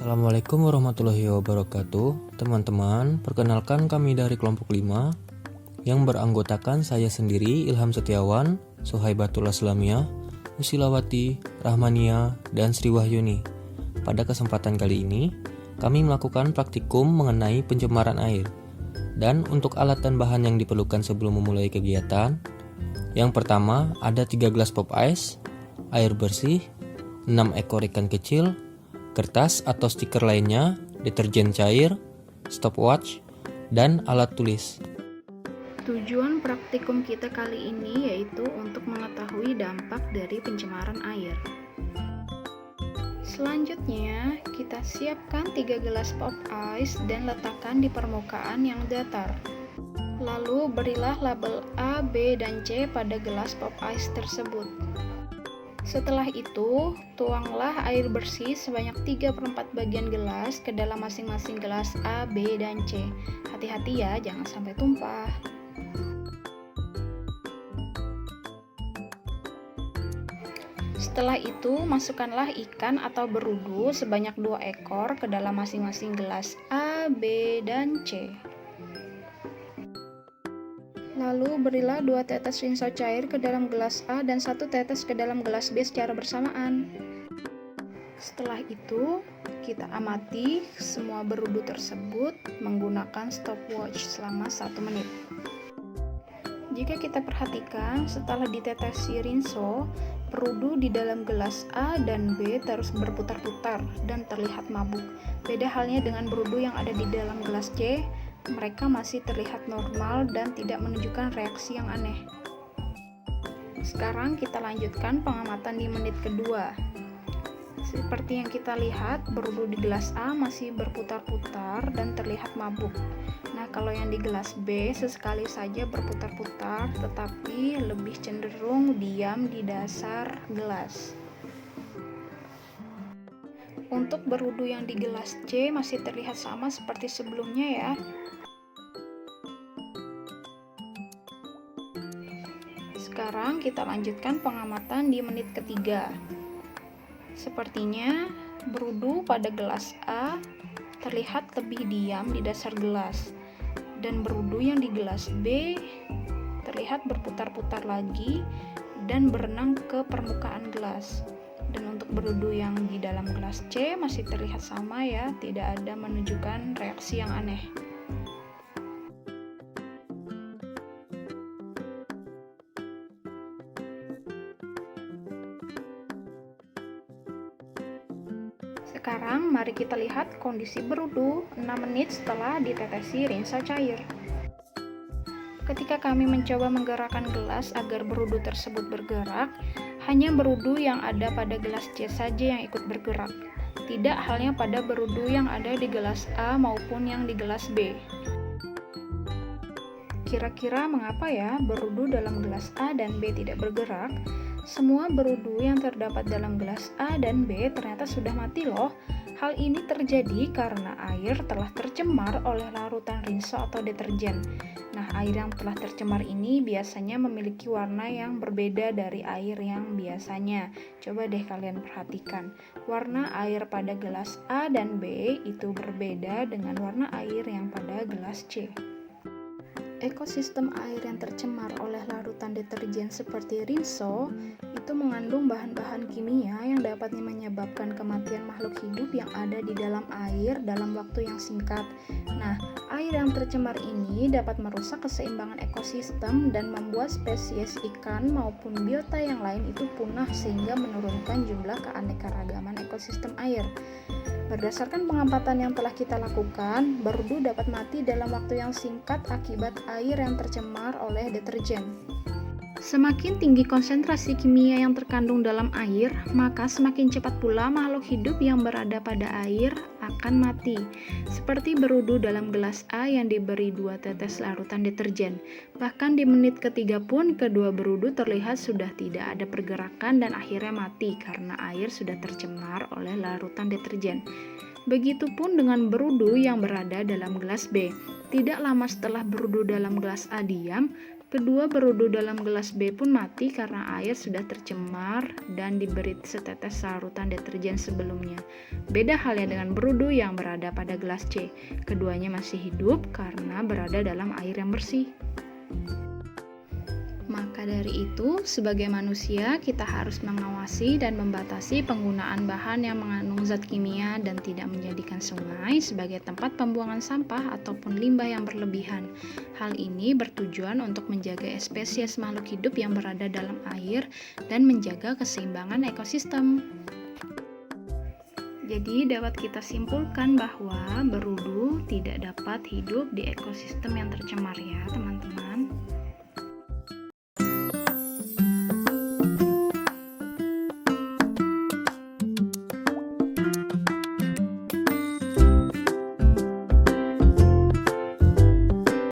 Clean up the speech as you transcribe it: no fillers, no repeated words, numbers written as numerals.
Assalamualaikum warahmatullahi wabarakatuh. Teman-teman, perkenalkan kami dari kelompok 5 yang beranggotakan saya sendiri, Ilham Setiawan, Suhaibatul Aslamiyah, Usilawati, Rahmania, dan Sri Wahyuni. Pada kesempatan kali ini, kami melakukan praktikum mengenai pencemaran air. Dan untuk alat dan bahan yang diperlukan sebelum memulai kegiatan, yang pertama ada 3 gelas pop ice, air bersih, 6 ekor ikan kecil, kertas atau stiker lainnya, deterjen cair, stopwatch, dan alat tulis. Tujuan praktikum kita kali ini yaitu untuk mengetahui dampak dari pencemaran air. Selanjutnya, kita siapkan 3 gelas pop ice dan letakkan di permukaan yang datar. Lalu berilah label A, B, dan C pada gelas pop ice tersebut. Setelah itu, tuanglah air bersih sebanyak 3/4 bagian gelas ke dalam masing-masing gelas A, B, dan C. Hati-hati ya, jangan sampai tumpah. Setelah itu, masukkanlah ikan atau berudu sebanyak 2 ekor ke dalam masing-masing gelas A, B, dan C. Lalu berilah 2 tetes rinso cair ke dalam gelas A dan 1 tetes ke dalam gelas B secara bersamaan. Setelah itu, kita amati semua berudu tersebut menggunakan stopwatch selama 1 menit. Jika kita perhatikan, setelah ditetesi rinso, berudu di dalam gelas A dan B terus berputar-putar dan terlihat mabuk. Beda halnya dengan berudu yang ada di dalam gelas C, mereka masih terlihat normal dan tidak menunjukkan reaksi yang aneh. Sekarang kita lanjutkan pengamatan di menit kedua. Seperti yang kita lihat, berudu di gelas A masih berputar-putar dan terlihat mabuk. Nah, kalau yang di gelas B sesekali saja berputar-putar, tetapi lebih cenderung diam di dasar gelas. Untuk berudu yang di gelas C masih terlihat sama seperti sebelumnya ya. Sekarang kita lanjutkan pengamatan di menit ketiga. Sepertinya berudu pada gelas A terlihat lebih diam di dasar gelas, dan berudu yang di gelas B terlihat berputar-putar lagi dan berenang ke permukaan gelas. Dan untuk berudu yang di dalam gelas C masih terlihat sama ya, tidak ada menunjukkan reaksi yang aneh. Sekarang mari kita lihat kondisi berudu 6 menit setelah ditetesi rinso cair. Ketika kami mencoba menggerakkan gelas agar berudu tersebut bergerak, hanya berudu yang ada pada gelas C saja yang ikut bergerak. Tidak halnya pada berudu yang ada di gelas A maupun yang di gelas B. Kira-kira mengapa ya berudu dalam gelas A dan B tidak bergerak? Semua berudu yang terdapat dalam gelas A dan B ternyata sudah mati loh. Hal ini terjadi karena air telah tercemar oleh larutan rinso atau deterjen. Nah, air yang telah tercemar ini biasanya memiliki warna yang berbeda dari air yang biasanya. Coba deh kalian perhatikan. Warna air pada gelas A dan B itu berbeda dengan warna air yang pada gelas C. Ekosistem air yang tercemar oleh larutan deterjen seperti rinso itu mengandung bahan-bahan kimia yang dapat menyebabkan kematian makhluk hidup yang ada di dalam air dalam waktu yang singkat. Nah, air yang tercemar ini dapat merusak keseimbangan ekosistem dan membuat spesies ikan maupun biota yang lain itu punah sehingga menurunkan jumlah keanekaragaman ekosistem air. Berdasarkan pengamatan yang telah kita lakukan, berudu dapat mati dalam waktu yang singkat akibat air yang tercemar oleh deterjen. Semakin tinggi konsentrasi kimia yang terkandung dalam air, maka semakin cepat pula makhluk hidup yang berada pada air akan mati. Seperti berudu dalam gelas A yang diberi 2 tetes larutan deterjen. Bahkan di menit ketiga pun kedua berudu terlihat sudah tidak ada pergerakan dan akhirnya mati karena air sudah tercemar oleh larutan deterjen. Begitupun dengan berudu yang berada dalam gelas B. Tidak lama setelah berudu dalam gelas A diam, Kedua berudu dalam gelas B pun mati karena air sudah tercemar dan diberi setetes larutan deterjen sebelumnya. Beda halnya dengan berudu yang berada pada gelas C. Keduanya masih hidup karena berada dalam air yang bersih. Maka dari itu, sebagai manusia, kita harus mengawasi dan membatasi penggunaan bahan yang mengandung zat kimia dan tidak menjadikan sungai sebagai tempat pembuangan sampah ataupun limbah yang berlebihan. Hal ini bertujuan untuk menjaga spesies makhluk hidup yang berada dalam air dan menjaga keseimbangan ekosistem. Jadi dapat kita simpulkan bahwa berudu tidak dapat hidup di ekosistem yang tercemar ya teman-teman.